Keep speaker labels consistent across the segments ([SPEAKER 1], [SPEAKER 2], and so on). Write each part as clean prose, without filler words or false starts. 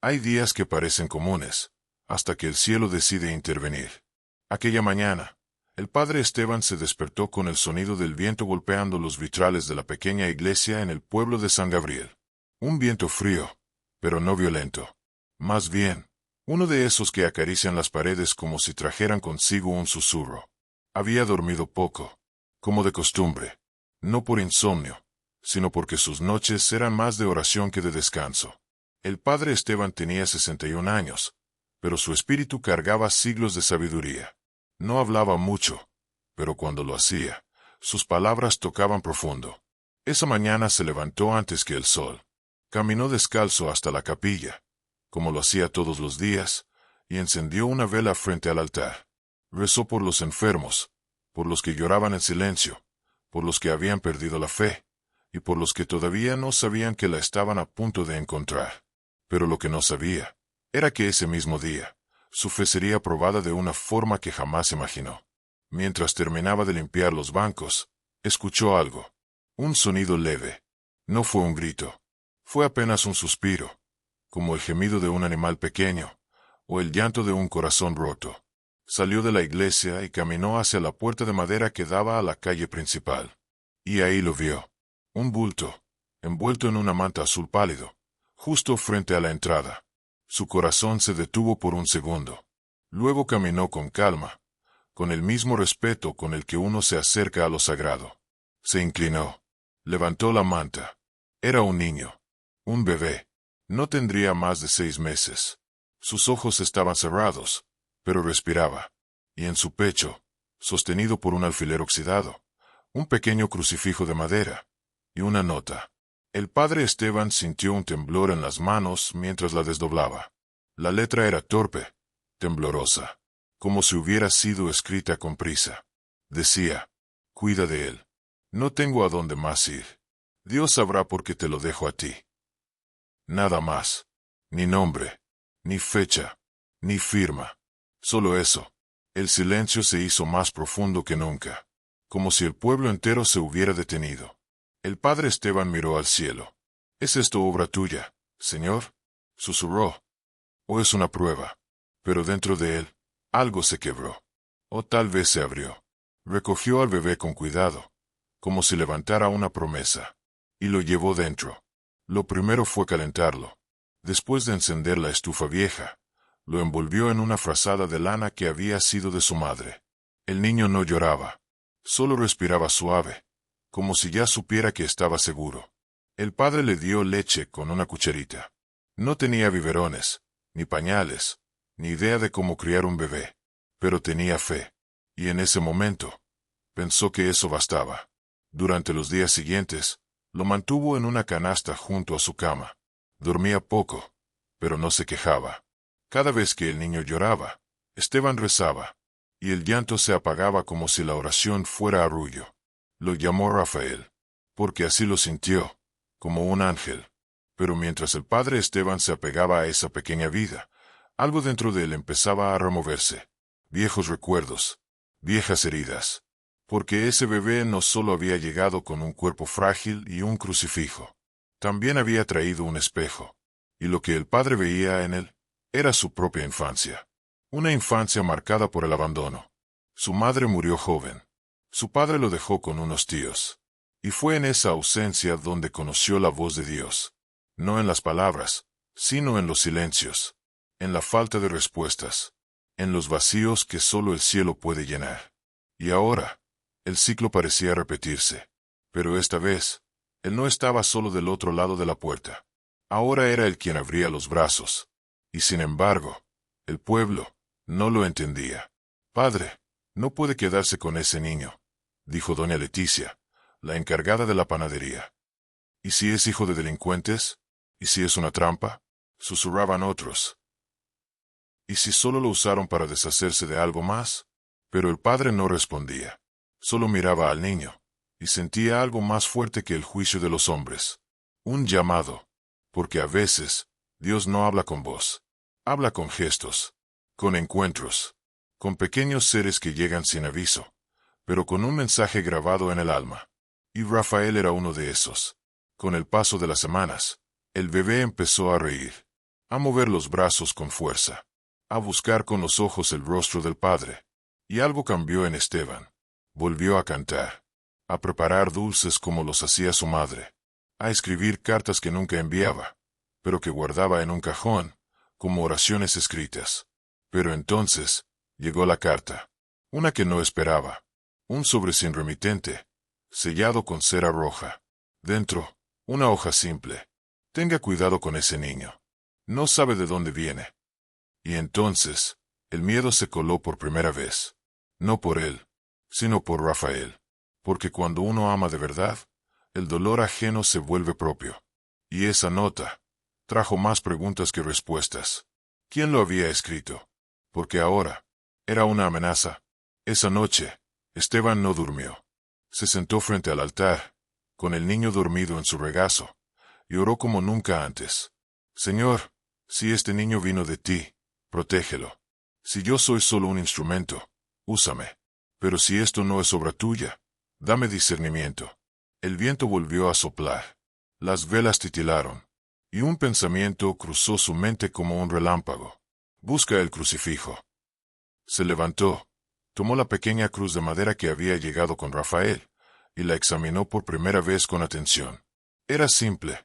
[SPEAKER 1] Hay días que parecen comunes, hasta que el cielo decide intervenir. Aquella mañana, el padre Esteban se despertó con el sonido del viento golpeando los vitrales de la pequeña iglesia en el pueblo de San Gabriel. Un viento frío, pero no violento. Más bien, uno de esos que acarician las paredes como si trajeran consigo un susurro. Había dormido poco, como de costumbre, no por insomnio, sino porque sus noches eran más de oración que de descanso. El padre Esteban tenía 61 años, pero su espíritu cargaba siglos de sabiduría. No hablaba mucho, pero cuando lo hacía, sus palabras tocaban profundo. Esa mañana se levantó antes que el sol. Caminó descalzo hasta la capilla, como lo hacía todos los días, y encendió una vela frente al altar. Rezó por los enfermos, por los que lloraban en silencio, por los que habían perdido la fe, y por los que todavía no sabían que la estaban a punto de encontrar. Pero lo que no sabía, era que ese mismo día, su fe sería probada de una forma que jamás imaginó. Mientras terminaba de limpiar los bancos, escuchó algo. Un sonido leve. No fue un grito. Fue apenas un suspiro, como el gemido de un animal pequeño, o el llanto de un corazón roto. Salió de la iglesia y caminó hacia la puerta de madera que daba a la calle principal. Y ahí lo vio. Un bulto, envuelto en una manta azul pálido, justo frente a la entrada. Su corazón se detuvo por un segundo. Luego caminó con calma, con el mismo respeto con el que uno se acerca a lo sagrado. Se inclinó. Levantó la manta. Era un niño. Un bebé. No tendría más de 6 meses. Sus ojos estaban cerrados, pero respiraba. Y en su pecho, sostenido por un alfiler oxidado, un pequeño crucifijo de madera, y una nota. El padre Esteban sintió un temblor en las manos mientras la desdoblaba. La letra era torpe, temblorosa, como si hubiera sido escrita con prisa. Decía: cuida de él. No tengo a dónde más ir. Dios sabrá por qué te lo dejo a ti. Nada más. Ni nombre, ni fecha, ni firma. Solo eso. El silencio se hizo más profundo que nunca, como si el pueblo entero se hubiera detenido. El padre Esteban miró al cielo. ¿Es esto obra tuya, Señor?, susurró. ¿O es una prueba? Pero dentro de él, algo se quebró. O tal vez se abrió. Recogió al bebé con cuidado, como si levantara una promesa, y lo llevó dentro. Lo primero fue calentarlo. Después de encender la estufa vieja, lo envolvió en una frazada de lana que había sido de su madre. El niño no lloraba, solo respiraba suave, como si ya supiera que estaba seguro. El padre le dio leche con una cucharita. No tenía biberones, ni pañales, ni idea de cómo criar un bebé, pero tenía fe, y en ese momento, pensó que eso bastaba. Durante los días siguientes, lo mantuvo en una canasta junto a su cama. Dormía poco, pero no se quejaba. Cada vez que el niño lloraba, Esteban rezaba, y el llanto se apagaba como si la oración fuera arrullo. Lo llamó Rafael, porque así lo sintió, como un ángel. Pero mientras el padre Esteban se apegaba a esa pequeña vida, algo dentro de él empezaba a removerse. Viejos recuerdos, viejas heridas. Porque ese bebé no solo había llegado con un cuerpo frágil y un crucifijo, también había traído un espejo. Y lo que el padre veía en él, era su propia infancia. Una infancia marcada por el abandono. Su madre murió joven. Su padre lo dejó con unos tíos. Y fue en esa ausencia donde conoció la voz de Dios. No en las palabras, sino en los silencios. En la falta de respuestas. En los vacíos que solo el cielo puede llenar. Y ahora, el ciclo parecía repetirse. Pero esta vez, él no estaba solo del otro lado de la puerta. Ahora era él quien abría los brazos. Y sin embargo, el pueblo no lo entendía. Padre, no puede quedarse con ese niño, dijo doña Leticia, la encargada de la panadería. ¿Y si es hijo de delincuentes? ¿Y si es una trampa?, susurraban otros. ¿Y si solo lo usaron para deshacerse de algo más? Pero el padre no respondía. Solo miraba al niño, y sentía algo más fuerte que el juicio de los hombres. Un llamado. Porque a veces, Dios no habla con voz. Habla con gestos, con encuentros, con pequeños seres que llegan sin aviso, pero con un mensaje grabado en el alma. Y Rafael era uno de esos. Con el paso de las semanas, el bebé empezó a reír. a mover los brazos con fuerza, a buscar con los ojos el rostro del Padre. Y algo cambió en Esteban. Volvió a cantar, a preparar dulces como los hacía su madre, a escribir cartas que nunca enviaba, pero que guardaba en un cajón, como oraciones escritas. Pero entonces, llegó la carta. Una que no esperaba. Un sobre sin remitente, sellado con cera roja. Dentro, una hoja simple. Tenga cuidado con ese niño. No sabe de dónde viene. Y entonces, el miedo se coló por primera vez. No por él, sino por Rafael. Porque cuando uno ama de verdad, el dolor ajeno se vuelve propio. Y esa nota trajo más preguntas que respuestas. ¿Quién lo había escrito? Porque ahora era una amenaza. Esa noche, Esteban no durmió. Se sentó frente al altar, con el niño dormido en su regazo, y oró como nunca antes. Señor, si este niño vino de ti, protégelo. Si yo soy solo un instrumento, úsame. Pero si esto no es obra tuya, dame discernimiento. El viento volvió a soplar. Las velas titilaron. Y un pensamiento cruzó su mente como un relámpago. Busca el crucifijo. Se levantó, tomó la pequeña cruz de madera que había llegado con Rafael, y la examinó por primera vez con atención. Era simple,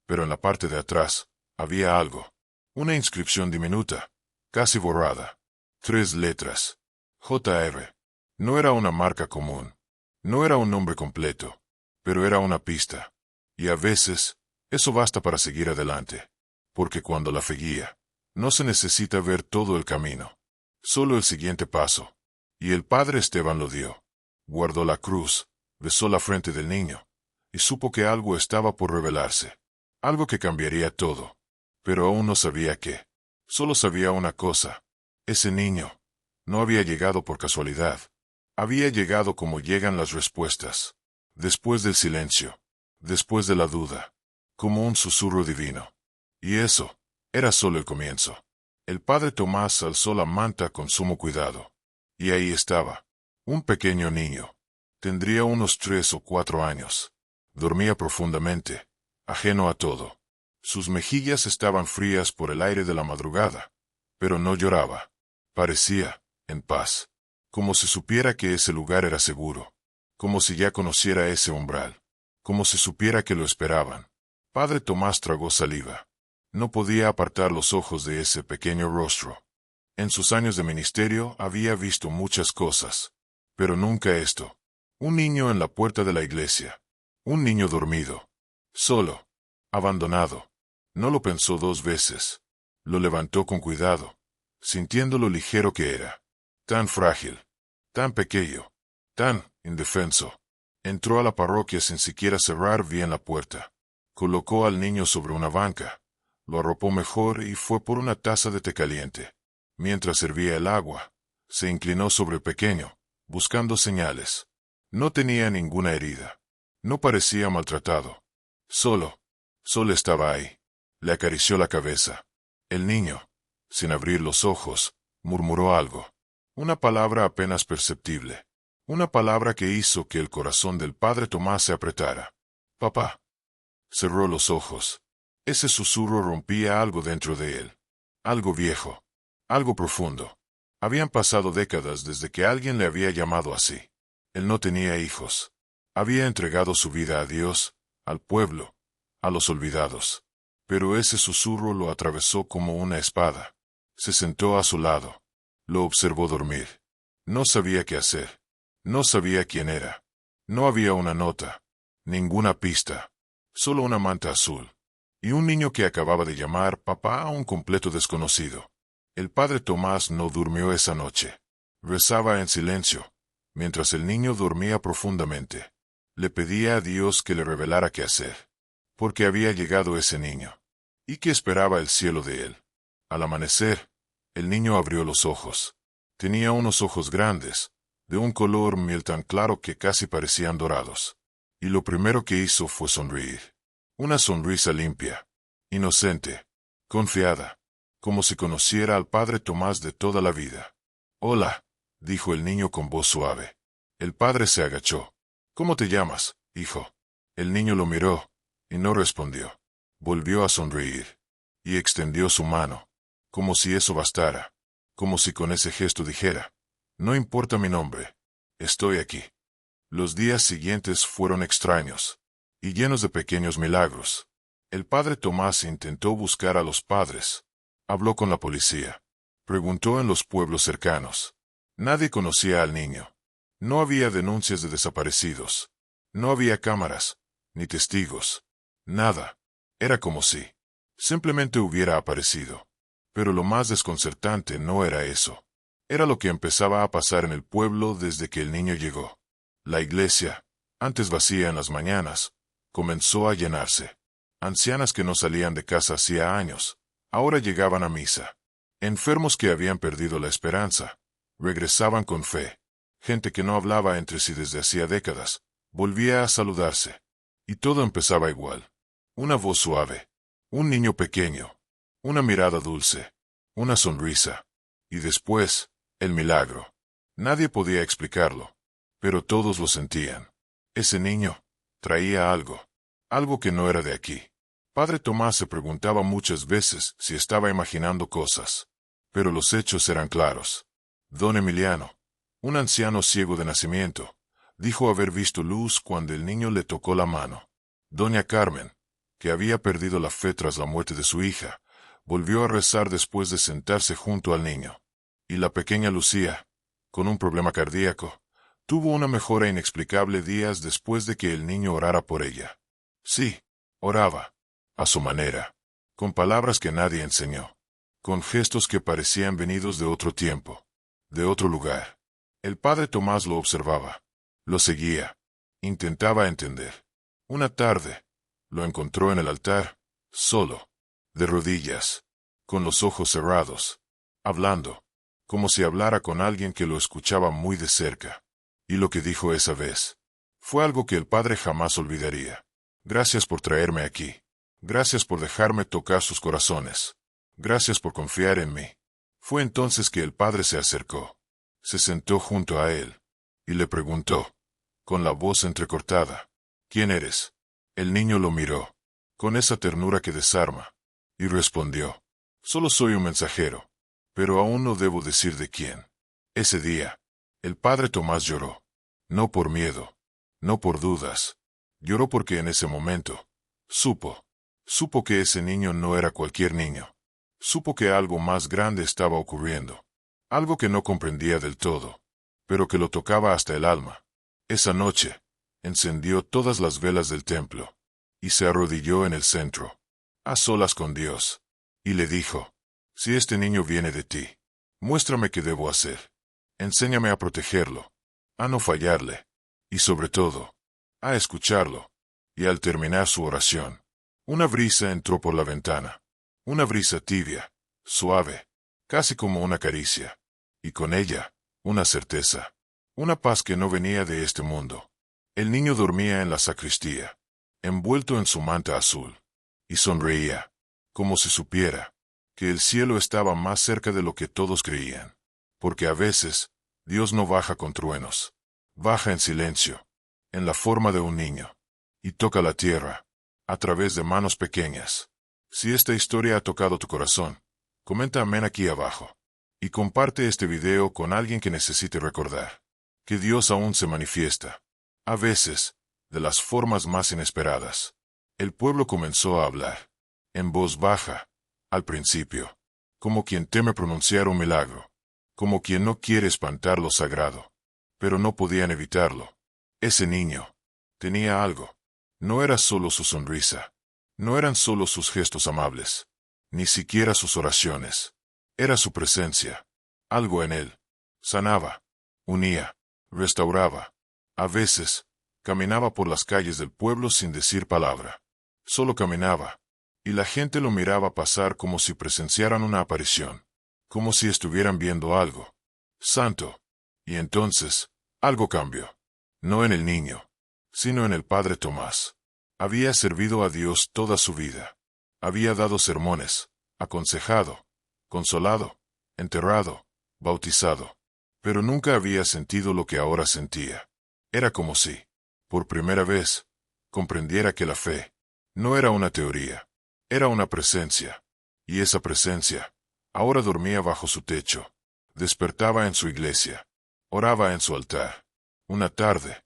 [SPEAKER 1] pero en la parte de atrás había algo. Una inscripción diminuta, casi borrada. 3 letras. J.R. No era una marca común. No era un nombre completo, pero era una pista. Y a veces, eso basta para seguir adelante. Porque cuando la fe guía, no se necesita ver todo el camino. Solo el siguiente paso. Y el padre Esteban lo dio. Guardó la cruz, besó la frente del niño, y supo que algo estaba por revelarse. Algo que cambiaría todo. Pero aún no sabía qué. Solo sabía una cosa. Ese niño no había llegado por casualidad. Había llegado como llegan las respuestas. Después del silencio. Después de la duda. Como un susurro divino. Y eso era solo el comienzo. El padre Tomás alzó la manta con sumo cuidado. Y ahí estaba. Un pequeño niño. Tendría unos 3 o 4 años. Dormía profundamente, ajeno a todo. Sus mejillas estaban frías por el aire de la madrugada, pero no lloraba. Parecía en paz, como si supiera que ese lugar era seguro, como si ya conociera ese umbral, como si supiera que lo esperaban. Padre Tomás tragó saliva. No podía apartar los ojos de ese pequeño rostro. En sus años de ministerio había visto muchas cosas, pero nunca esto. Un niño en la puerta de la iglesia. Un niño dormido. Solo. Abandonado. No lo pensó 2 veces. Lo levantó con cuidado, sintiendo lo ligero que era. Tan frágil. Tan pequeño. Tan indefenso. Entró a la parroquia sin siquiera cerrar bien la puerta. Colocó al niño sobre una banca. Lo arropó mejor y fue por una taza de té caliente. Mientras servía el agua, se inclinó sobre el pequeño, buscando señales. No tenía ninguna herida. No parecía maltratado. Solo estaba ahí. Le acarició la cabeza. El niño, sin abrir los ojos, murmuró algo. Una palabra apenas perceptible. Una palabra que hizo que el corazón del padre Tomás se apretara. Papá. Cerró los ojos. Ese susurro rompía algo dentro de él. Algo viejo. Algo profundo. Habían pasado décadas desde que alguien le había llamado así. Él no tenía hijos. Había entregado su vida a Dios, al pueblo, a los olvidados. Pero ese susurro lo atravesó como una espada. Se sentó a su lado. Lo observó dormir. No sabía qué hacer. No sabía quién era. No había una nota. Ninguna pista. Solo una manta azul. Y un niño que acababa de llamar papá a un completo desconocido. El padre Tomás no durmió esa noche. Rezaba en silencio, mientras el niño dormía profundamente. Le pedía a Dios que le revelara qué hacer. Porque había llegado ese niño. ¿Y qué esperaba el cielo de él? Al amanecer, el niño abrió los ojos. Tenía unos ojos grandes, de un color miel tan claro que casi parecían dorados. Y lo primero que hizo fue sonreír. Una sonrisa limpia, inocente, confiada, como si conociera al padre Tomás de toda la vida. Hola, dijo el niño con voz suave. El padre se agachó. ¿Cómo te llamas, hijo? El niño lo miró, y no respondió. Volvió a sonreír. y extendió su mano, como si eso bastara, como si con ese gesto dijera, no importa mi nombre, estoy aquí. Los días siguientes fueron extraños, y llenos de pequeños milagros. El padre Tomás intentó buscar a los padres, habló con la policía, preguntó en los pueblos cercanos. Nadie conocía al niño. No había denuncias de desaparecidos. No había cámaras, ni testigos. Nada. Era como si simplemente hubiera aparecido. Pero lo más desconcertante no era eso. Era lo que empezaba a pasar en el pueblo desde que el niño llegó. La iglesia, antes vacía en las mañanas, comenzó a llenarse. Ancianas que no salían de casa hacía años, ahora llegaban a misa. Enfermos que habían perdido la esperanza, regresaban con fe. Gente que no hablaba entre sí desde hacía décadas, volvía a saludarse. Y todo empezaba igual. Una voz suave, un niño pequeño, una mirada dulce, una sonrisa. Y después, el milagro. Nadie podía explicarlo, pero todos lo sentían. Ese niño traía algo, algo que no era de aquí. Padre Tomás se preguntaba muchas veces si estaba imaginando cosas, pero los hechos eran claros. Don Emiliano, un anciano ciego de nacimiento, dijo haber visto luz cuando el niño le tocó la mano. Doña Carmen, que había perdido la fe tras la muerte de su hija, volvió a rezar después de sentarse junto al niño. Y la pequeña Lucía, con un problema cardíaco, tuvo una mejora inexplicable días después de que el niño orara por ella. Sí, oraba, a su manera, con palabras que nadie enseñó, con gestos que parecían venidos de otro tiempo, de otro lugar. El padre Tomás lo observaba, lo seguía, intentaba entender. Una tarde, lo encontró en el altar, solo, de rodillas, con los ojos cerrados, hablando, como si hablara con alguien que lo escuchaba muy de cerca. Y lo que dijo esa vez fue algo que el padre jamás olvidaría. Gracias por traerme aquí. Gracias por dejarme tocar sus corazones. Gracias por confiar en mí. Fue entonces que el padre se acercó, se sentó junto a él, y le preguntó, con la voz entrecortada, ¿quién eres? El niño lo miró, con esa ternura que desarma, y respondió, solo soy un mensajero, pero aún no debo decir de quién. Ese día, el padre Tomás lloró, no por miedo, no por dudas, lloró porque en ese momento, supo que ese niño no era cualquier niño, supo que algo más grande estaba ocurriendo, algo que no comprendía del todo, pero que lo tocaba hasta el alma. Esa noche, encendió todas las velas del templo, y se arrodilló en el centro, a solas con Dios, y le dijo, si este niño viene de ti, muéstrame qué debo hacer. Enséñame a protegerlo, a no fallarle, y sobre todo, a escucharlo. Y al terminar su oración, una brisa entró por la ventana, una brisa tibia, suave, casi como una caricia, y con ella, una certeza, una paz que no venía de este mundo. El niño dormía en la sacristía, envuelto en su manta azul, y sonreía, como si supiera que el cielo estaba más cerca de lo que todos creían. Porque a veces, Dios no baja con truenos, baja en silencio, en la forma de un niño, y toca la tierra, a través de manos pequeñas. Si esta historia ha tocado tu corazón, comenta amén aquí abajo, y comparte este video con alguien que necesite recordar que Dios aún se manifiesta, a veces, de las formas más inesperadas. El pueblo comenzó a hablar, en voz baja, al principio, como quien teme pronunciar un milagro, como quien no quiere espantar lo sagrado, pero no podían evitarlo. Ese niño tenía algo. No era solo su sonrisa, no eran solo sus gestos amables, ni siquiera sus oraciones. Era su presencia, algo en él. Sanaba, unía, restauraba. A veces, caminaba por las calles del pueblo sin decir palabra. Solo caminaba, y la gente lo miraba pasar como si presenciaran una aparición, como si estuvieran viendo algo santo. Y entonces, algo cambió. No en el niño, sino en el padre Tomás. Había servido a Dios toda su vida. Había dado sermones, aconsejado, consolado, enterrado, bautizado. Pero nunca había sentido lo que ahora sentía. Era como si, por primera vez, comprendiera que la fe no era una teoría, era una presencia. Y esa presencia, ahora dormía bajo su techo, despertaba en su iglesia, oraba en su altar. Una tarde,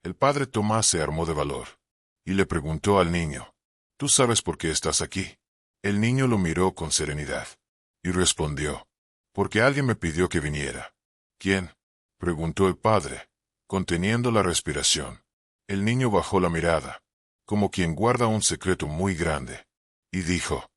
[SPEAKER 1] el padre Tomás se armó de valor, y le preguntó al niño, ¿tú sabes por qué estás aquí? El niño lo miró con serenidad, y respondió, porque alguien me pidió que viniera. ¿Quién? Preguntó el padre, conteniendo la respiración. El niño bajó la mirada, como quien guarda un secreto muy grande, y dijo,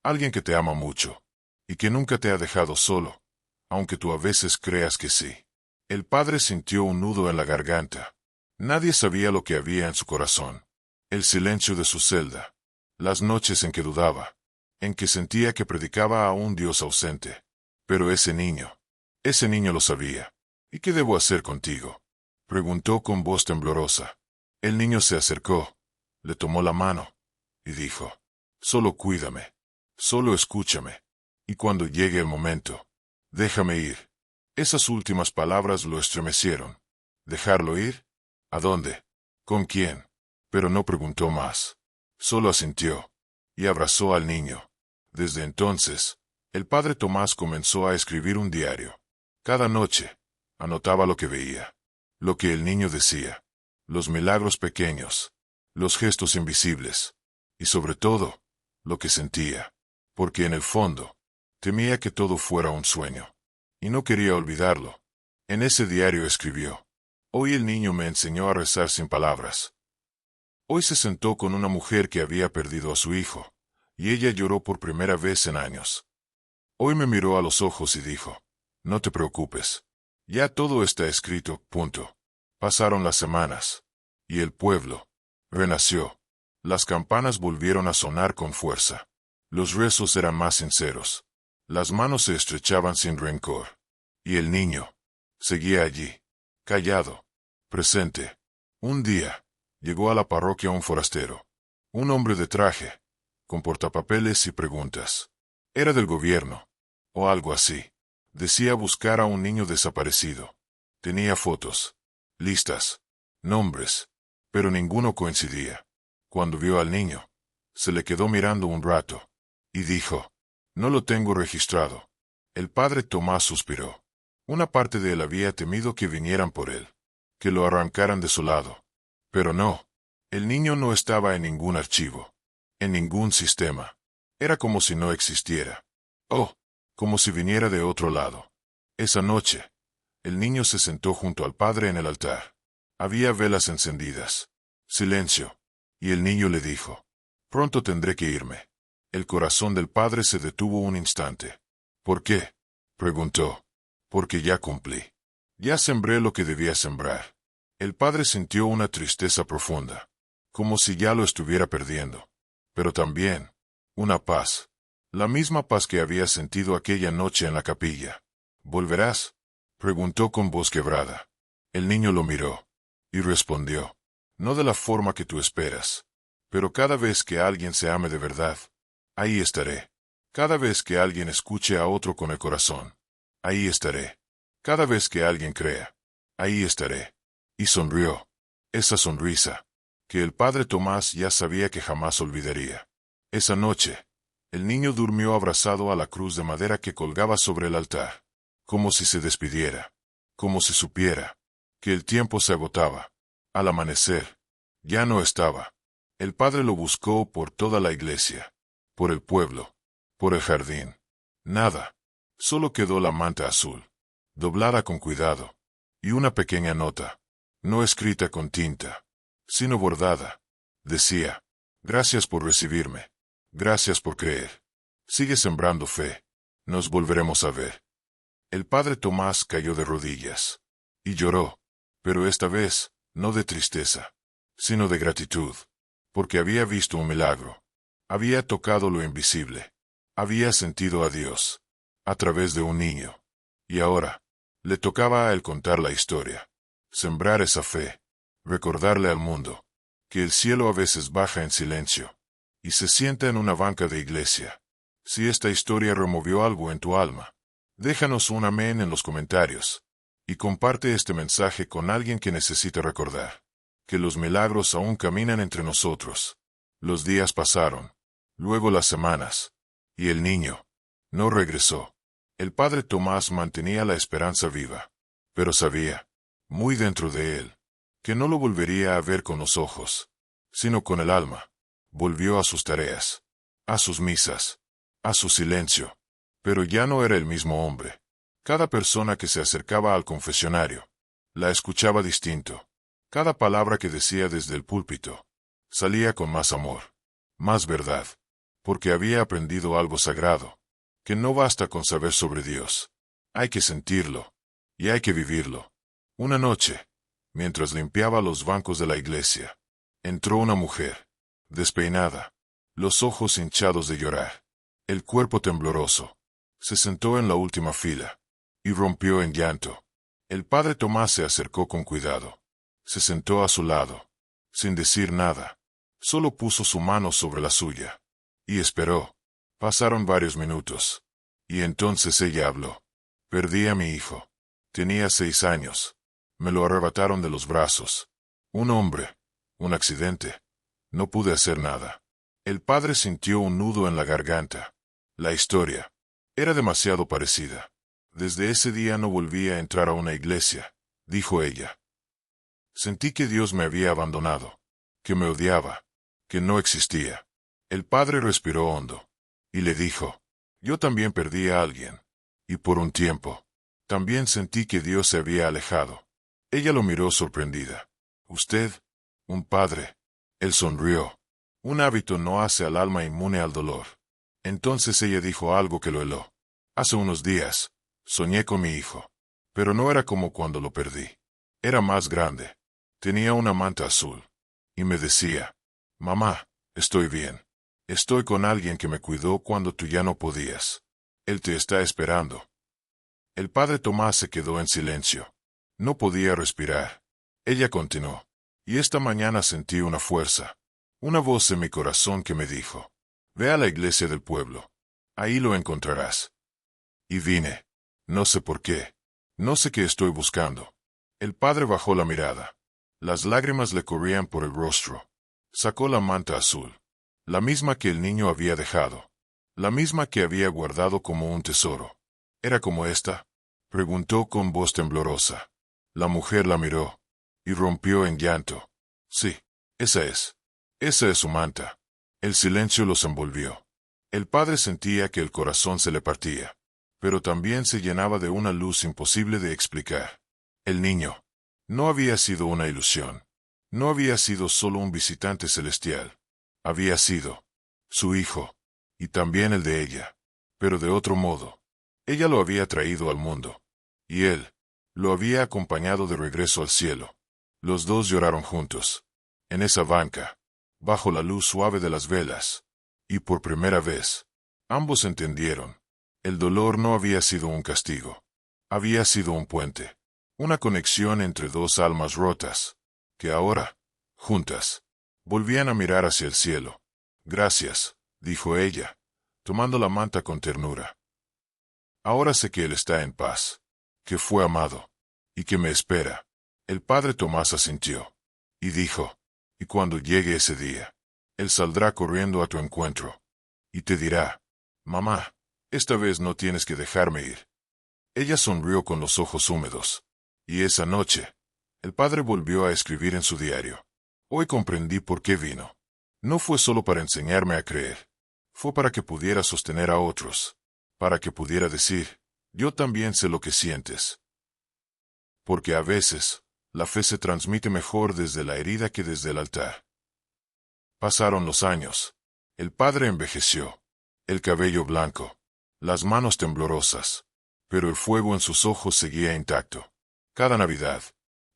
[SPEAKER 1] alguien que te ama mucho, y que nunca te ha dejado solo, aunque tú a veces creas que sí. El padre sintió un nudo en la garganta. Nadie sabía lo que había en su corazón. El silencio de su celda, las noches en que dudaba, en que sentía que predicaba a un Dios ausente. Pero ese niño lo sabía. ¿Y qué debo hacer contigo? Preguntó con voz temblorosa. El niño se acercó, le tomó la mano, y dijo, solo cuídame, solo escúchame, y cuando llegue el momento, déjame ir. Esas últimas palabras lo estremecieron. ¿Dejarlo ir? ¿A dónde? ¿Con quién? Pero no preguntó más. Solo asintió, y abrazó al niño. Desde entonces, el padre Tomás comenzó a escribir un diario. Cada noche, anotaba lo que veía, lo que el niño decía, los milagros pequeños, los gestos invisibles, y sobre todo, lo que sentía, porque en el fondo, temía que todo fuera un sueño, y no quería olvidarlo. En ese diario escribió, hoy el niño me enseñó a rezar sin palabras. Hoy se sentó con una mujer que había perdido a su hijo, y ella lloró por primera vez en años. Hoy me miró a los ojos y dijo, no te preocupes, ya todo está escrito, punto. Pasaron las semanas, y el pueblo renació. Las campanas volvieron a sonar con fuerza. Los rezos eran más sinceros. Las manos se estrechaban sin rencor. Y el niño seguía allí, callado, presente. Un día, llegó a la parroquia un forastero, un hombre de traje, con portapapeles y preguntas. Era del gobierno, o algo así. Decía buscar a un niño desaparecido. Tenía fotos, listas, nombres, pero ninguno coincidía. Cuando vio al niño, se le quedó mirando un rato, y dijo, no lo tengo registrado. El padre Tomás suspiró. Una parte de él había temido que vinieran por él, que lo arrancaran de su lado. Pero no, el niño no estaba en ningún archivo, en ningún sistema. Era como si no existiera. Oh, como si viniera de otro lado. Esa noche, el niño se sentó junto al padre en el altar. Había velas encendidas. Silencio. Y el niño le dijo, pronto tendré que irme. El corazón del padre se detuvo un instante. ¿Por qué? Preguntó. Porque ya cumplí. Ya sembré lo que debía sembrar. El padre sintió una tristeza profunda, como si ya lo estuviera perdiendo. Pero también, una paz. La misma paz que había sentido aquella noche en la capilla. ¿Volverás? Preguntó con voz quebrada. El niño lo miró, y respondió, no de la forma que tú esperas, pero cada vez que alguien se ame de verdad, ahí estaré. Cada vez que alguien escuche a otro con el corazón, ahí estaré. Cada vez que alguien crea, ahí estaré. Y sonrió. Esa sonrisa, que el padre Tomás ya sabía que jamás olvidaría. Esa noche, el niño durmió abrazado a la cruz de madera que colgaba sobre el altar, como si se despidiera, como si supiera que el tiempo se agotaba. Al amanecer, ya no estaba. El padre lo buscó por toda la iglesia, por el pueblo, por el jardín. Nada. Solo quedó la manta azul, doblada con cuidado, y una pequeña nota, no escrita con tinta, sino bordada. Decía, gracias por recibirme, gracias por creer. Sigue sembrando fe. Nos volveremos a ver. El padre Tomás cayó de rodillas, y lloró, pero esta vez, no de tristeza, sino de gratitud, porque había visto un milagro. Había tocado lo invisible. Había sentido a Dios, a través de un niño. Y ahora, le tocaba a él contar la historia, sembrar esa fe, recordarle al mundo, que el cielo a veces baja en silencio, y se sienta en una banca de iglesia. Si esta historia removió algo en tu alma, déjanos un amén en los comentarios, y comparte este mensaje con alguien que necesite recordar que los milagros aún caminan entre nosotros. Los días pasaron, luego las semanas, Y el niño no regresó. El padre Tomás mantenía la esperanza viva, pero sabía, muy dentro de él, que no lo volvería a ver con los ojos, sino con el alma. Volvió a sus tareas, a sus misas, a su silencio, pero ya no era el mismo hombre. Cada persona que se acercaba al confesionario la escuchaba distinto. Cada palabra que decía desde el púlpito salía con más amor, más verdad, porque había aprendido algo sagrado, que no basta con saber sobre Dios. Hay que sentirlo, y hay que vivirlo. Una noche, mientras limpiaba los bancos de la iglesia, entró una mujer, despeinada, los ojos hinchados de llorar, el cuerpo tembloroso. Se sentó en la última fila, y rompió en llanto. El padre Tomás se acercó con cuidado. Se sentó a su lado, sin decir nada. Solo puso su mano sobre la suya. Y esperó. Pasaron varios minutos. Y entonces ella habló. Perdí a mi hijo. Tenía 6 años. Me lo arrebataron de los brazos. Un hombre. Un accidente. No pude hacer nada. El padre sintió un nudo en la garganta. La historia era demasiado parecida. Desde ese día no volví a entrar a una iglesia, dijo ella. Sentí que Dios me había abandonado, que me odiaba, que no existía. El padre respiró hondo, y le dijo, yo también perdí a alguien, y por un tiempo, también sentí que Dios se había alejado. Ella lo miró sorprendida. ¿Usted? ¿Un padre? Él sonrió. Un hábito no hace al alma inmune al dolor. Entonces ella dijo algo que lo heló. Hace unos días, soñé con mi hijo, pero no era como cuando lo perdí. Era más grande. Tenía una manta azul. Y me decía, mamá, estoy bien. Estoy con alguien que me cuidó cuando tú ya no podías. Él te está esperando. El padre Tomás se quedó en silencio. No podía respirar. Ella continuó. Y esta mañana sentí una fuerza, una voz en mi corazón que me dijo, ve a la iglesia del pueblo. Ahí lo encontrarás. Y vine. No sé por qué. No sé qué estoy buscando. El padre bajó la mirada. Las lágrimas le corrían por el rostro. Sacó la manta azul. La misma que el niño había dejado. La misma que había guardado como un tesoro. ¿Era como esta? Preguntó con voz temblorosa. La mujer la miró. Y rompió en llanto. Sí, esa es. Esa es su manta. El silencio los envolvió. El padre sentía que el corazón se le partía, pero también se llenaba de una luz imposible de explicar. El niño no había sido una ilusión. No había sido solo un visitante celestial. Había sido su hijo, y también el de ella, pero de otro modo. Ella lo había traído al mundo, y él lo había acompañado de regreso al cielo. Los dos lloraron juntos, en esa banca, bajo la luz suave de las velas, y por primera vez, ambos entendieron. El dolor no había sido un castigo. Había sido un puente, una conexión entre dos almas rotas, que ahora, juntas, volvían a mirar hacia el cielo. Gracias, dijo ella, tomando la manta con ternura. Ahora sé que él está en paz, que fue amado, y que me espera. El padre Tomás asintió, y dijo, y cuando llegue ese día, él saldrá corriendo a tu encuentro, y te dirá, mamá, esta vez no tienes que dejarme ir. Ella sonrió con los ojos húmedos, y esa noche, el padre volvió a escribir en su diario. Hoy comprendí por qué vino. No fue solo para enseñarme a creer, fue para que pudiera sostener a otros, para que pudiera decir, yo también sé lo que sientes. Porque a veces, la fe se transmite mejor desde la herida que desde el altar. Pasaron los años. El padre envejeció. El cabello blanco. Las manos temblorosas. Pero el fuego en sus ojos seguía intacto. Cada Navidad,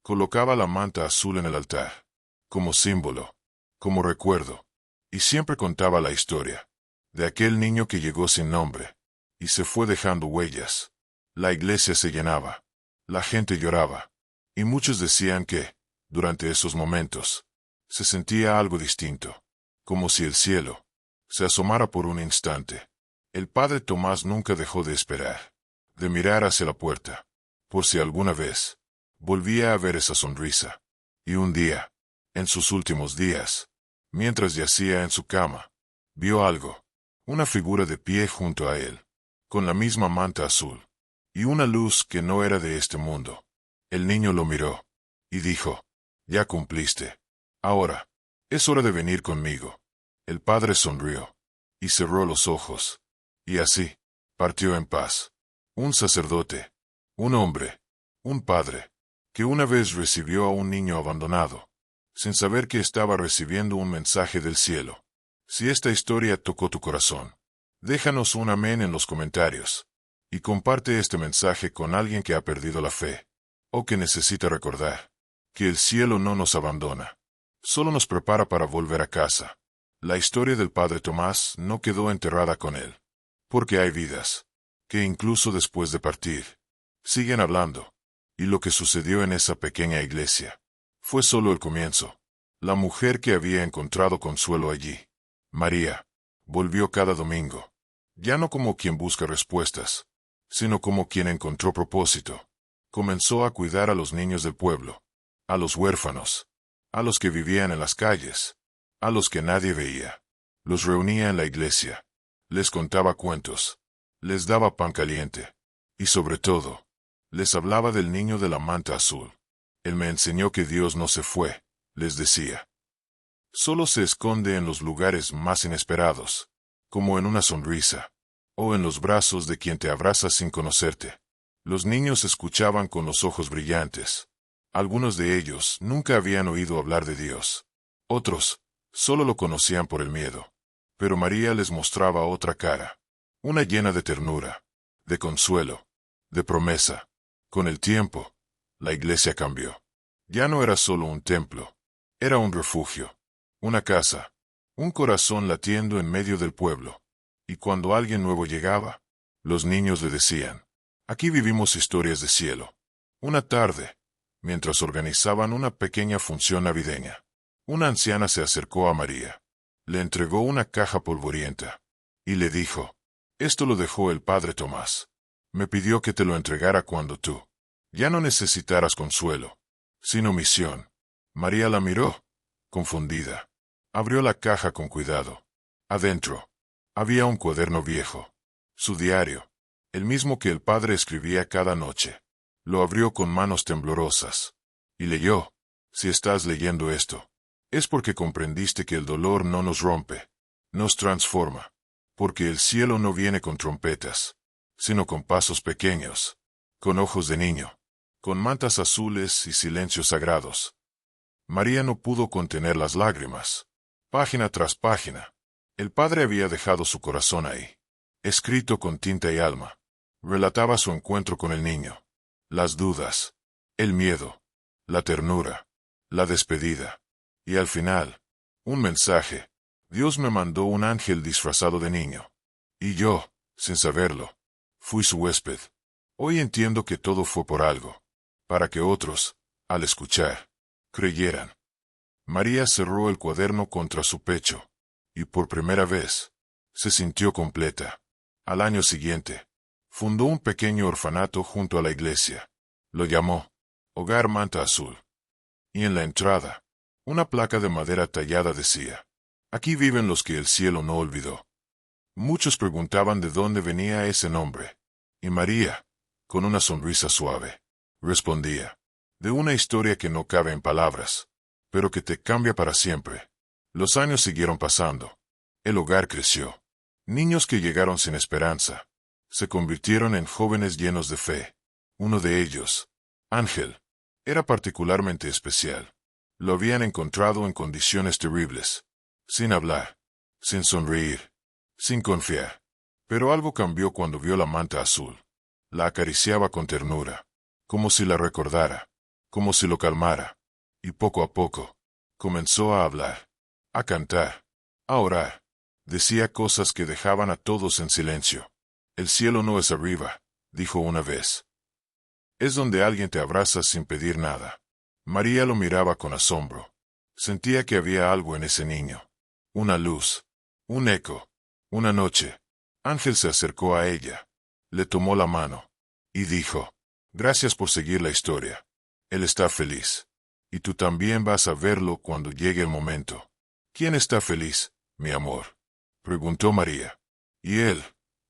[SPEAKER 1] colocaba la manta azul en el altar. Como símbolo. Como recuerdo. Y siempre contaba la historia. De aquel niño que llegó sin nombre. Y se fue dejando huellas. La iglesia se llenaba. La gente lloraba. Y muchos decían que, durante esos momentos, se sentía algo distinto, como si el cielo se asomara por un instante. El padre Tomás nunca dejó de esperar, de mirar hacia la puerta, por si alguna vez volvía a ver esa sonrisa. Y un día, en sus últimos días, mientras yacía en su cama, vio algo, una figura de pie junto a él, con la misma manta azul, y una luz que no era de este mundo. El niño lo miró, y dijo, «Ya cumpliste. Ahora, es hora de venir conmigo». El padre sonrió, y cerró los ojos, y así, partió en paz. Un sacerdote, un hombre, un padre, que una vez recibió a un niño abandonado, sin saber que estaba recibiendo un mensaje del cielo. Si esta historia tocó tu corazón, déjanos un amén en los comentarios, y comparte este mensaje con alguien que ha perdido la fe, o que necesita recordar que el cielo no nos abandona, solo nos prepara para volver a casa. La historia del padre Tomás no quedó enterrada con él, porque hay vidas que incluso después de partir, siguen hablando, y lo que sucedió en esa pequeña iglesia fue solo el comienzo. La mujer que había encontrado consuelo allí, María, volvió cada domingo, ya no como quien busca respuestas, sino como quien encontró propósito. Comenzó a cuidar a los niños del pueblo, a los huérfanos, a los que vivían en las calles, a los que nadie veía. Los reunía en la iglesia, les contaba cuentos, les daba pan caliente, y sobre todo, les hablaba del niño de la manta azul. Él me enseñó que Dios no se fue, les decía. Solo se esconde en los lugares más inesperados, como en una sonrisa, o en los brazos de quien te abraza sin conocerte. Los niños escuchaban con los ojos brillantes. Algunos de ellos nunca habían oído hablar de Dios. Otros solo lo conocían por el miedo. Pero María les mostraba otra cara, una llena de ternura, de consuelo, de promesa. Con el tiempo, la iglesia cambió. Ya no era solo un templo, era un refugio, una casa, un corazón latiendo en medio del pueblo. Y cuando alguien nuevo llegaba, los niños le decían, «Aquí vivimos historias de cielo». Una tarde, mientras organizaban una pequeña función navideña, una anciana se acercó a María, le entregó una caja polvorienta, y le dijo, «Esto lo dejó el padre Tomás. Me pidió que te lo entregara cuando tú ya no necesitaras consuelo, sino misión». María la miró, confundida. Abrió la caja con cuidado. Adentro había un cuaderno viejo, su diario, el mismo que el padre escribía cada noche. Lo abrió con manos temblorosas, y leyó, «Si estás leyendo esto, es porque comprendiste que el dolor no nos rompe, nos transforma, porque el cielo no viene con trompetas, sino con pasos pequeños, con ojos de niño, con mantas azules y silencios sagrados». María no pudo contener las lágrimas. Página tras página, el padre había dejado su corazón ahí, escrito con tinta y alma. Relataba su encuentro con el niño, las dudas, el miedo, la ternura, la despedida, y al final, un mensaje. Dios me mandó un ángel disfrazado de niño, y yo, sin saberlo, fui su huésped. Hoy entiendo que todo fue por algo, para que otros, al escuchar, creyeran. María cerró el cuaderno contra su pecho, y por primera vez, se sintió completa. Al año siguiente, fundó un pequeño orfanato junto a la iglesia. Lo llamó Hogar Manta Azul. Y en la entrada, una placa de madera tallada decía, «Aquí viven los que el cielo no olvidó». Muchos preguntaban de dónde venía ese nombre, y María, con una sonrisa suave, respondía, «De una historia que no cabe en palabras, pero que te cambia para siempre». Los años siguieron pasando. El hogar creció. Niños que llegaron sin esperanza se convirtieron en jóvenes llenos de fe. Uno de ellos, Ángel, era particularmente especial. Lo habían encontrado en condiciones terribles, sin hablar, sin sonreír, sin confiar. Pero algo cambió cuando vio la manta azul. La acariciaba con ternura, como si la recordara, como si lo calmara. Y poco a poco, comenzó a hablar, a cantar, a orar. Decía cosas que dejaban a todos en silencio. «El cielo no es arriba», dijo una vez. «Es donde alguien te abraza sin pedir nada». María lo miraba con asombro. Sentía que había algo en ese niño. Una luz, un eco. Una noche, Ángel se acercó a ella, le tomó la mano, y dijo, «Gracias por seguir la historia. Él está feliz. Y tú también vas a verlo cuando llegue el momento». «¿Quién está feliz, mi amor?», preguntó María. Y él,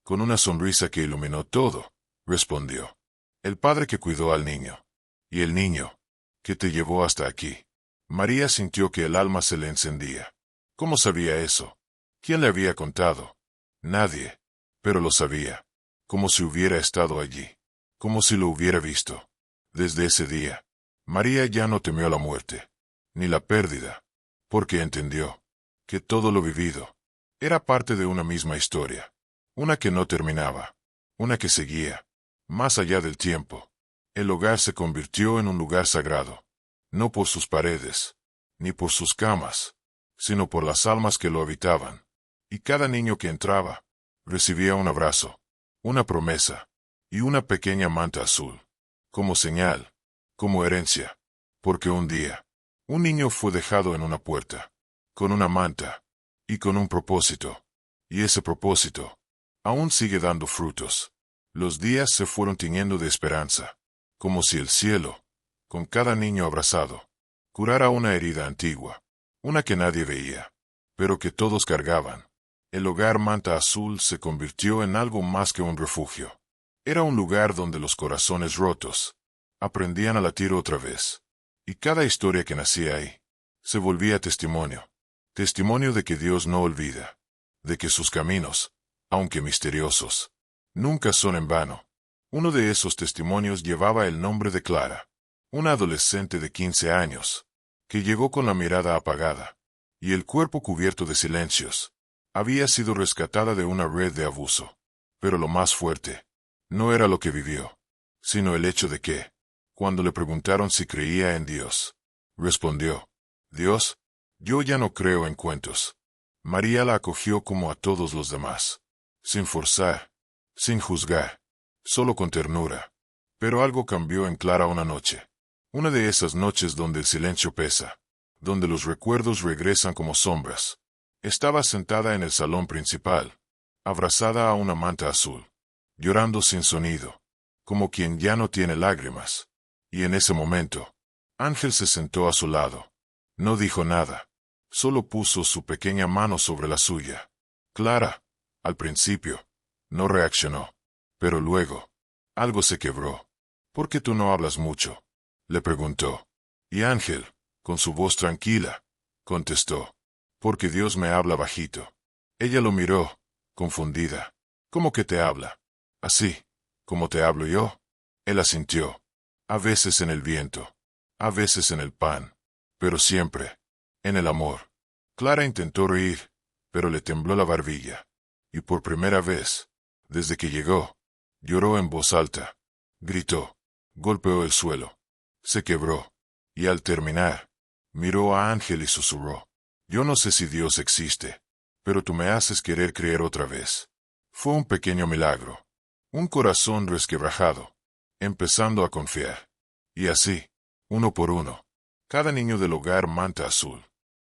[SPEAKER 1] con una sonrisa que iluminó todo, respondió: el padre que cuidó al niño. Y el niño, que te llevó hasta aquí. María sintió que el alma se le encendía. ¿Cómo sabía eso? ¿Quién le había contado? Nadie. Pero lo sabía. Como si hubiera estado allí. Como si lo hubiera visto. Desde ese día, María ya no temió la muerte, ni la pérdida, porque entendió que todo lo vivido era parte de una misma historia, una que no terminaba, una que seguía, más allá del tiempo. El hogar se convirtió en un lugar sagrado, no por sus paredes, ni por sus camas, sino por las almas que lo habitaban, y cada niño que entraba recibía un abrazo, una promesa, y una pequeña manta azul, como señal, como herencia, porque un día, un niño fue dejado en una puerta, con una manta, y con un propósito, y ese propósito aún sigue dando frutos. Los días se fueron tiñendo de esperanza, como si el cielo, con cada niño abrazado, curara una herida antigua, una que nadie veía, pero que todos cargaban. El hogar Manta Azul se convirtió en algo más que un refugio. Era un lugar donde los corazones rotos aprendían a latir otra vez, y cada historia que nacía ahí se volvía testimonio, testimonio de que Dios no olvida, de que sus caminos, aunque misteriosos, nunca son en vano. Uno de esos testimonios llevaba el nombre de Clara, una adolescente de 15 años, que llegó con la mirada apagada y el cuerpo cubierto de silencios. Había sido rescatada de una red de abuso. Pero lo más fuerte no era lo que vivió, sino el hecho de que, cuando le preguntaron si creía en Dios, respondió: Dios, yo ya no creo en cuentos. María la acogió como a todos los demás, sin forzar, sin juzgar, solo con ternura. Pero algo cambió en Clara una noche. Una de esas noches donde el silencio pesa, donde los recuerdos regresan como sombras. Estaba sentada en el salón principal, abrazada a una manta azul, llorando sin sonido, como quien ya no tiene lágrimas. Y en ese momento, Ángel se sentó a su lado. No dijo nada, solo puso su pequeña mano sobre la suya. Clara, al principio, no reaccionó, pero luego, algo se quebró. ¿Por qué tú no hablas mucho?, le preguntó. Y Ángel, con su voz tranquila, contestó: porque Dios me habla bajito. Ella lo miró, confundida. ¿Cómo que te habla? ¿Así, como te hablo yo? Él asintió. A veces en el viento, a veces en el pan, pero siempre en el amor. Clara intentó reír, pero le tembló la barbilla. Y por primera vez, desde que llegó, lloró en voz alta. Gritó, golpeó el suelo, se quebró, y al terminar, miró a Ángel y susurró: yo no sé si Dios existe, pero tú me haces querer creer otra vez. Fue un pequeño milagro, un corazón resquebrajado, empezando a confiar. Y así, uno por uno, cada niño del hogar Manta Azul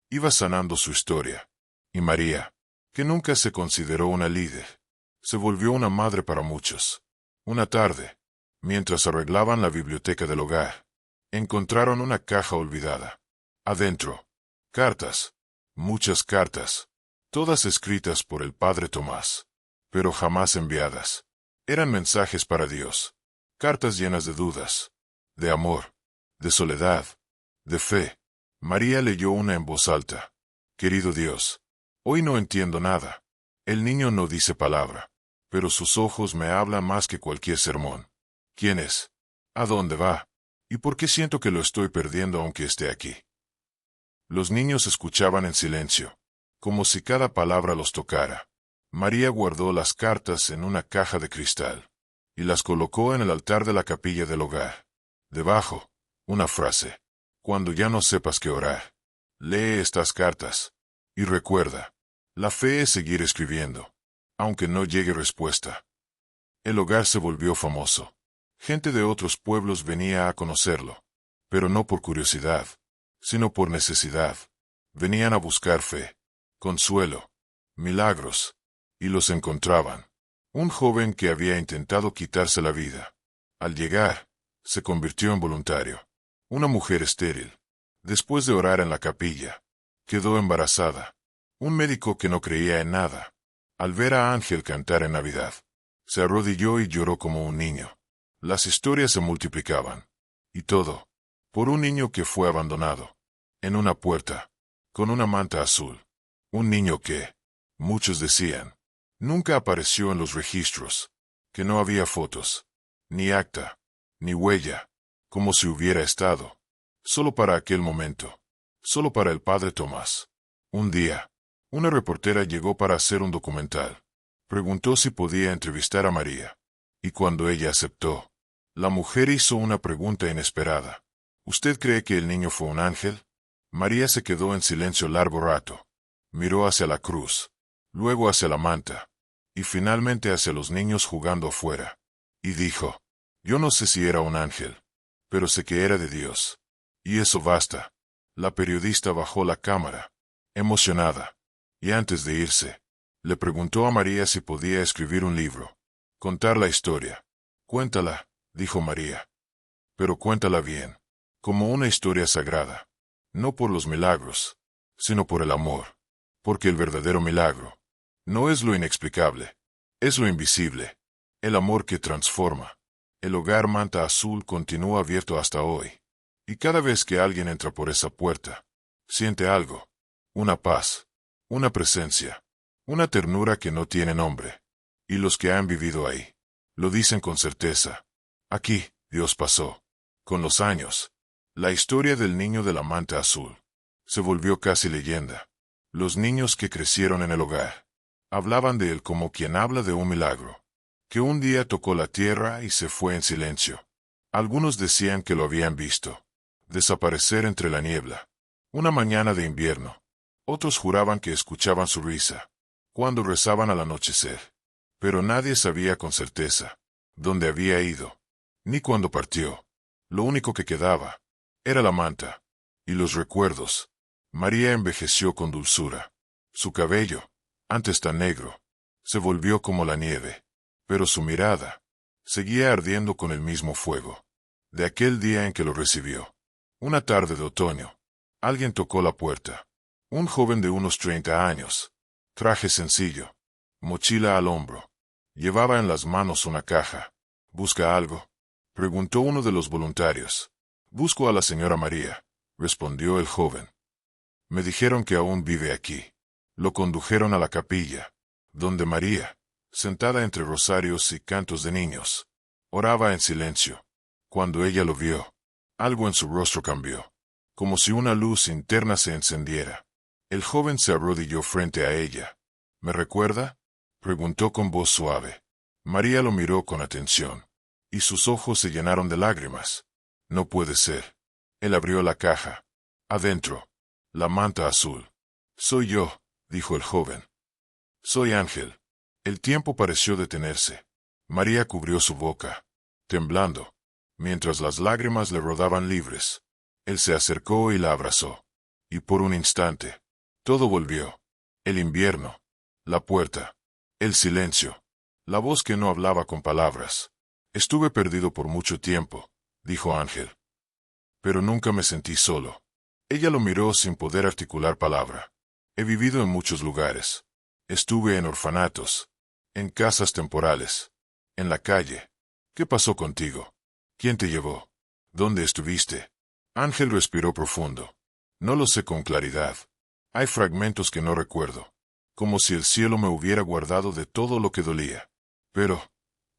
[SPEAKER 1] iba sanando su historia. Y María, que nunca se consideró una líder, se volvió una madre para muchos. Una tarde, mientras arreglaban la biblioteca del hogar, encontraron una caja olvidada. Adentro, cartas. Muchas cartas, todas escritas por el padre Tomás, pero jamás enviadas. Eran mensajes para Dios, cartas llenas de dudas, de amor, de soledad, de fe. María leyó una en voz alta. Querido Dios, hoy no entiendo nada. El niño no dice palabra, pero sus ojos me hablan más que cualquier sermón. ¿Quién es? ¿A dónde va? ¿Y por qué siento que lo estoy perdiendo aunque esté aquí? Los niños escuchaban en silencio, como si cada palabra los tocara. María guardó las cartas en una caja de cristal y las colocó en el altar de la capilla del hogar. Debajo, una frase: cuando ya no sepas qué orar, lee estas cartas. Y recuerda, la fe es seguir escribiendo, aunque no llegue respuesta. El hogar se volvió famoso. Gente de otros pueblos venía a conocerlo, pero no por curiosidad, sino por necesidad. Venían a buscar fe, consuelo, milagros, y los encontraban. Un joven que había intentado quitarse la vida, al llegar, se convirtió en voluntario. Una mujer estéril, después de orar en la capilla, quedó embarazada. Un médico que no creía en nada, al ver a Ángel cantar en Navidad. Se arrodilló y lloró como un niño. Las historias se multiplicaban. Y todo, por un niño que fue abandonado, en una puerta, con una manta azul. Un niño que, muchos decían, nunca apareció en los registros, que no había fotos, ni acta, ni huella, como si hubiera estado, solo para aquel momento, solo para el padre Tomás. Un día, una reportera llegó para hacer un documental. Preguntó si podía entrevistar a María. Y cuando ella aceptó, la mujer hizo una pregunta inesperada. ¿Usted cree que el niño fue un ángel? María se quedó en silencio largo rato. Miró hacia la cruz, luego hacia la manta, y finalmente hacia los niños jugando afuera. Y dijo, yo no sé si era un ángel, pero sé que era de Dios. Y eso basta. La periodista bajó la cámara, emocionada, y antes de irse, le preguntó a María si podía escribir un libro, contar la historia. Cuéntala, dijo María. Pero cuéntala bien, como una historia sagrada, no por los milagros, sino por el amor, porque el verdadero milagro no es lo inexplicable, es lo invisible, el amor que transforma. El hogar Manta Azul continúa abierto hasta hoy, y cada vez que alguien entra por esa puerta, siente algo, una paz, una presencia, una ternura que no tiene nombre, y los que han vivido ahí, lo dicen con certeza. Aquí, Dios pasó. Con los años, la historia del niño de la manta azul se volvió casi leyenda. Los niños que crecieron en el hogar hablaban de él como quien habla de un milagro, que un día tocó la tierra y se fue en silencio. Algunos decían que lo habían visto desaparecer entre la niebla, una mañana de invierno. Otros juraban que escuchaban su risa cuando rezaban al anochecer. Pero nadie sabía con certeza dónde había ido, ni cuándo partió. Lo único que quedaba era la manta y los recuerdos. María envejeció con dulzura. Su cabello, antes tan negro, se volvió como la nieve, pero su mirada seguía ardiendo con el mismo fuego de aquel día en que lo recibió. Una tarde de otoño, alguien tocó la puerta. Un joven de unos 30 años, traje sencillo, mochila al hombro. Llevaba en las manos una caja. ¿Busca algo?, preguntó uno de los voluntarios. Busco a la señora María, respondió el joven. Me dijeron que aún vive aquí. Lo condujeron a la capilla, donde María, sentada entre rosarios y cantos de niños, oraba en silencio. Cuando ella lo vio, algo en su rostro cambió, como si una luz interna se encendiera. El joven se arrodilló frente a ella. ¿Me recuerda?, preguntó con voz suave. María lo miró con atención, y sus ojos se llenaron de lágrimas. No puede ser. Él abrió la caja. Adentro, la manta azul. Soy yo, dijo el joven. Soy Ángel. El tiempo pareció detenerse. María cubrió su boca, temblando, mientras las lágrimas le rodaban libres. Él se acercó y la abrazó. Y por un instante, todo volvió. El invierno, la puerta, el silencio, la voz que no hablaba con palabras. Estuve perdido por mucho tiempo, dijo Ángel. Pero nunca me sentí solo. Ella lo miró sin poder articular palabra. He vivido en muchos lugares. Estuve en orfanatos, en casas temporales, en la calle. ¿Qué pasó contigo? ¿Quién te llevó? ¿Dónde estuviste? Ángel respiró profundo. No lo sé con claridad. Hay fragmentos que no recuerdo, como si el cielo me hubiera guardado de todo lo que dolía. Pero,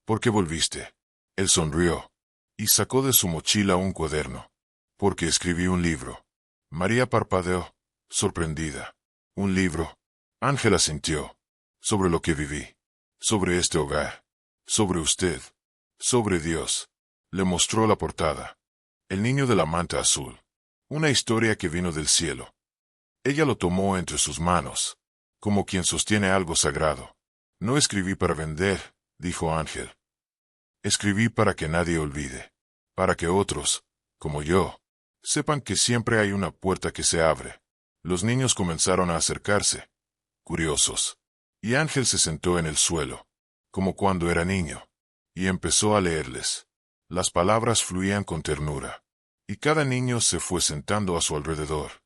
[SPEAKER 1] ¿por qué volviste? Él sonrió y sacó de su mochila un cuaderno. Porque escribí un libro. María parpadeó, sorprendida. ¿Un libro? Ángel asintió. Sobre lo que viví. Sobre este hogar. Sobre usted. Sobre Dios. Le mostró la portada. El niño de la manta azul. Una historia que vino del cielo. Ella lo tomó entre sus manos, como quien sostiene algo sagrado. No escribí para vender, dijo Ángel. Escribí para que nadie olvide. Para que otros, como yo, sepan que siempre hay una puerta que se abre. Los niños comenzaron a acercarse, curiosos. Y Ángel se sentó en el suelo, como cuando era niño, y empezó a leerles. Las palabras fluían con ternura, y cada niño se fue sentando a su alrededor,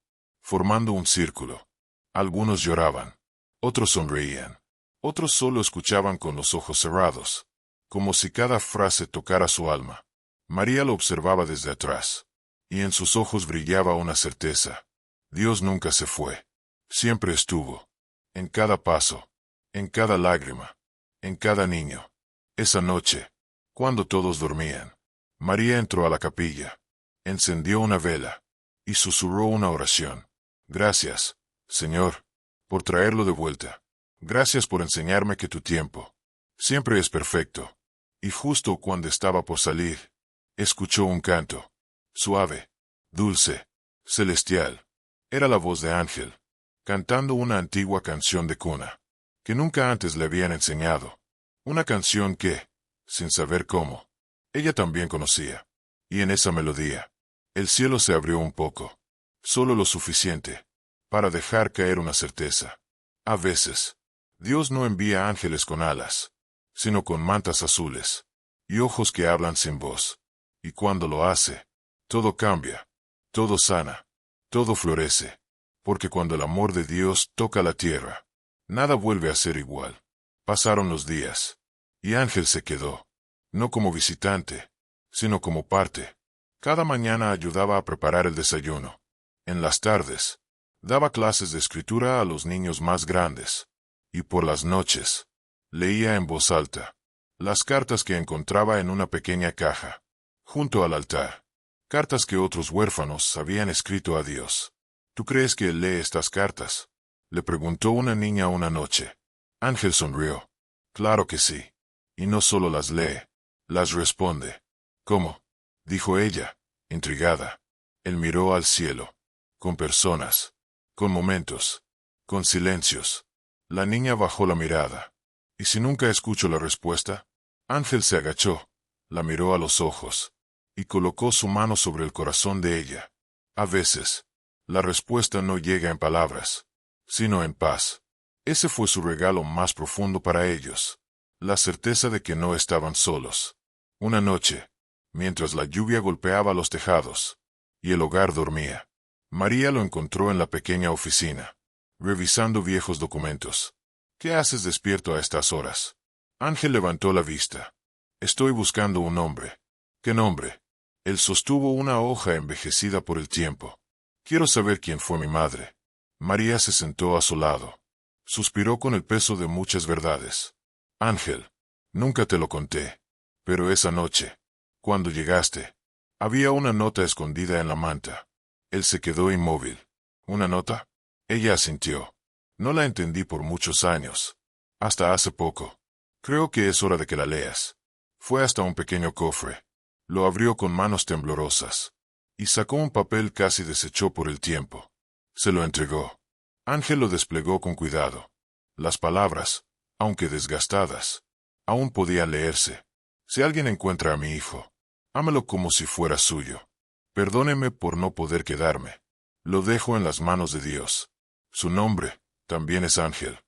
[SPEAKER 1] formando un círculo. Algunos lloraban, otros sonreían, Otros solo escuchaban con los ojos cerrados, como si cada frase tocara su alma. María lo observaba desde atrás, y en sus ojos brillaba una certeza. Dios nunca se fue. Siempre estuvo. En cada paso, en cada lágrima, en cada niño. Esa noche, cuando todos dormían, María entró a la capilla, encendió una vela, y susurró una oración. Gracias, Señor, por traerlo de vuelta. Gracias por enseñarme que tu tiempo siempre es perfecto. Y justo cuando estaba por salir, escuchó un canto, suave, dulce, celestial. Era la voz de Ángel, cantando una antigua canción de cuna, que nunca antes le habían enseñado. Una canción que, sin saber cómo, ella también conocía. Y en esa melodía, el cielo se abrió un poco, solo lo suficiente, para dejar caer una certeza. A veces, Dios no envía ángeles con alas, sino con mantas azules, y ojos que hablan sin voz. Y cuando lo hace, todo cambia, todo sana, todo florece, porque cuando el amor de Dios toca la tierra, nada vuelve a ser igual. Pasaron los días, y Ángel se quedó, no como visitante, sino como parte. Cada mañana ayudaba a preparar el desayuno. En las tardes, daba clases de escritura a los niños más grandes. Y por las noches, leía en voz alta las cartas que encontraba en una pequeña caja, junto al altar. Cartas que otros huérfanos habían escrito a Dios. ¿Tú crees que él lee estas cartas?, le preguntó una niña una noche. Ángel sonrió. Claro que sí. Y no solo las lee, las responde. ¿Cómo?, dijo ella, intrigada. Él miró al cielo. Con personas, con momentos, con silencios. La niña bajó la mirada. ¿Y si nunca escucho la respuesta? Ángel se agachó, la miró a los ojos, y colocó su mano sobre el corazón de ella. A veces, la respuesta no llega en palabras, sino en paz. Ese fue su regalo más profundo para ellos, la certeza de que no estaban solos. Una noche, mientras la lluvia golpeaba los tejados, y el hogar dormía, María lo encontró en la pequeña oficina, revisando viejos documentos. ¿Qué haces despierto a estas horas? Ángel levantó la vista. Estoy buscando un nombre. ¿Qué nombre? Él sostuvo una hoja envejecida por el tiempo. Quiero saber quién fue mi madre. María se sentó a su lado. Suspiró con el peso de muchas verdades. Ángel, nunca te lo conté, pero esa noche, cuando llegaste, había una nota escondida en la manta. Él se quedó inmóvil. ¿Una nota? Ella asintió. No la entendí por muchos años. Hasta hace poco. Creo que es hora de que la leas. Fue hasta un pequeño cofre. Lo abrió con manos temblorosas. Y sacó un papel casi deshecho por el tiempo. Se lo entregó. Ángel lo desplegó con cuidado. Las palabras, aunque desgastadas, aún podían leerse. Si alguien encuentra a mi hijo, ámelo como si fuera suyo. Perdóneme por no poder quedarme. Lo dejo en las manos de Dios. Su nombre también es Ángel.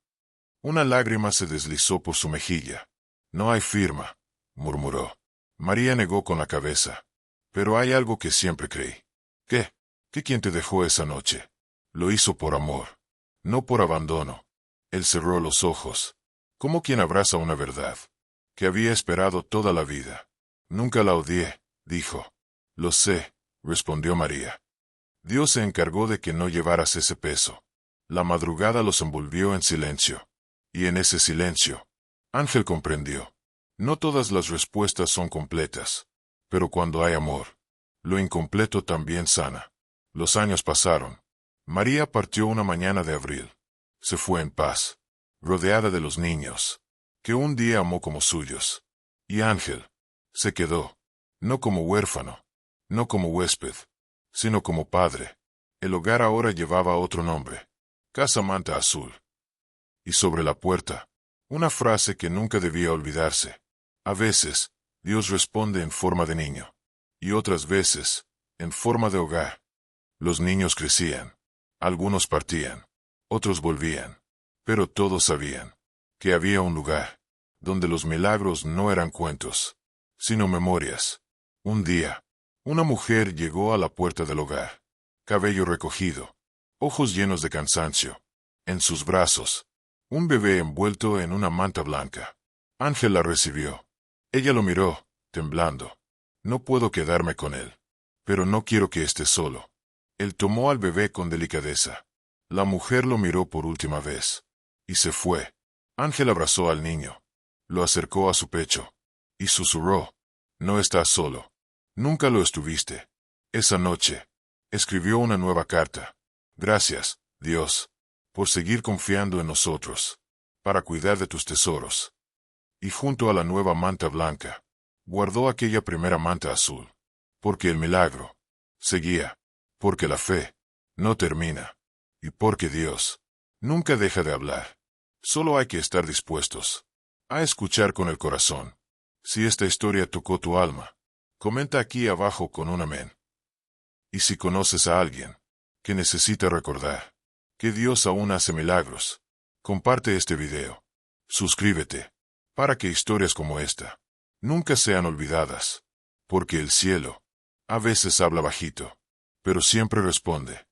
[SPEAKER 1] Una lágrima se deslizó por su mejilla. No hay firma, murmuró. María negó con la cabeza. Pero hay algo que siempre creí. ¿Qué? ¿Qué quién te dejó esa noche? Lo hizo por amor, no por abandono. Él cerró los ojos, como quien abraza una verdad, que había esperado toda la vida. Nunca la odié, dijo. Lo sé, respondió María. Dios se encargó de que no llevaras ese peso. La madrugada los envolvió en silencio. Y en ese silencio, Ángel comprendió. No todas las respuestas son completas, pero cuando hay amor, lo incompleto también sana. Los años pasaron. María partió una mañana de abril. Se fue en paz, rodeada de los niños, que un día amó como suyos. Y Ángel se quedó, no como huérfano, no como huésped, sino como padre. El hogar ahora llevaba otro nombre: Casa Manta Azul. Y sobre la puerta, una frase que nunca debía olvidarse. A veces, Dios responde en forma de niño, y otras veces, en forma de hogar. Los niños crecían. Algunos partían, otros volvían, pero todos sabían que había un lugar donde los milagros no eran cuentos, sino memorias. Un día, una mujer llegó a la puerta del hogar, cabello recogido, ojos llenos de cansancio. En sus brazos, Un bebé envuelto en una manta blanca. Ángel la recibió. Ella lo miró, temblando. No puedo quedarme con él. Pero no quiero que esté solo. Él tomó al bebé con delicadeza. La mujer lo miró por última vez. Y se fue. Ángel abrazó al niño. Lo acercó a su pecho. Y susurró. No estás solo. Nunca lo estuviste. Esa noche, escribió una nueva carta. Gracias, Dios, por seguir confiando en nosotros, para cuidar de tus tesoros. Y junto a la nueva manta blanca, guardó aquella primera manta azul. Porque el milagro seguía. Porque la fe no termina. Y porque Dios nunca deja de hablar. Solo hay que estar dispuestos a escuchar con el corazón. Si esta historia tocó tu alma, comenta aquí abajo con un amén. Y si conoces a alguien que necesita recordar que Dios aún hace milagros, comparte este video. Suscríbete para que historias como esta nunca sean olvidadas. Porque el cielo a veces habla bajito, pero siempre responde.